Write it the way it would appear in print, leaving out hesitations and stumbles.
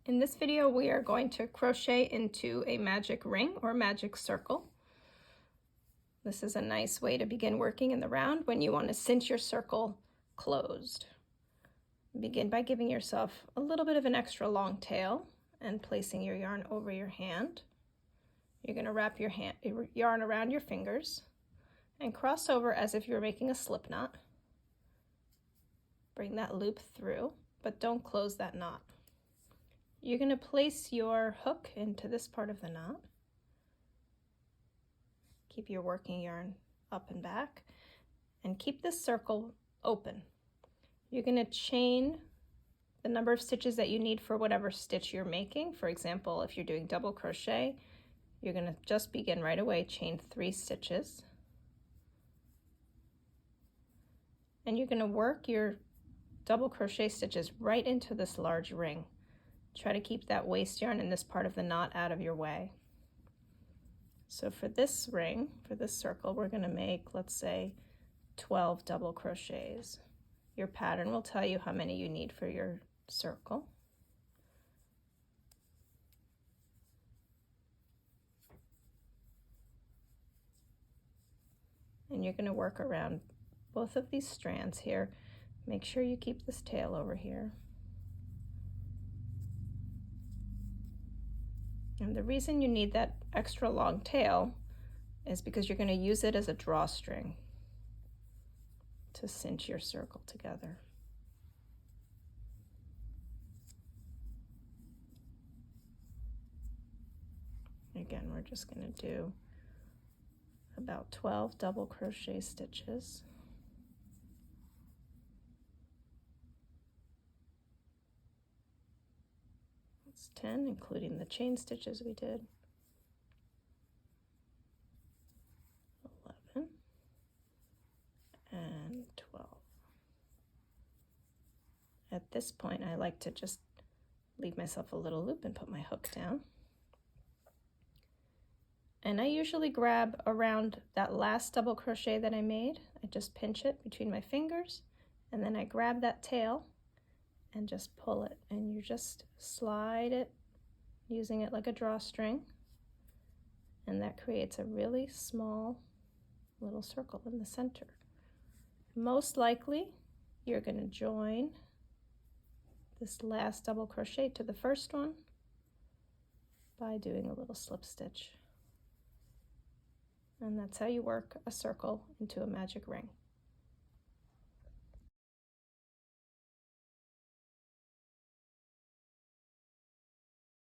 In this video, we are going to crochet into a magic ring or magic circle. This is a nice way to begin working in the round when you want to cinch your circle closed. Begin by giving yourself a little bit of an extra long tail and placing your yarn over your hand. You're going to wrap your yarn around your fingers and cross over as if you're making a slip knot. Bring that loop through, but don't close that knot. You're going to place your hook into this part of the knot. Keep your working yarn up and back and keep this circle open. You're going to chain the number of stitches that you need for whatever stitch you're making. For example, if you're doing double crochet, you're going to just begin right away, chain 3 stitches. And you're going to work your double crochet stitches right into this large ring. Try to keep that waste yarn in this part of the knot out of your way. So for this ring, for this circle, we're going to make, let's say, 12 double crochets. Your pattern will tell you how many you need for your circle. And you're going to work around both of these strands here. Make sure you keep this tail over here. And the reason you need that extra long tail is because you're going to use it as a drawstring to cinch your circle together. Again, we're just going to do about 12 double crochet stitches. That's 10, including the chain stitches we did. 11 and 12. At this point, I like to just leave myself a little loop and put my hook down. And I usually grab around that last double crochet that I made. I just pinch it between my fingers, and then I grab that tail and just pull it, and you just slide it using it like a drawstring, and that creates a really small little circle in the center. Most likely you're going to join this last double crochet to the first one by doing a little slip stitch, and that's how you work a circle into a magic ring.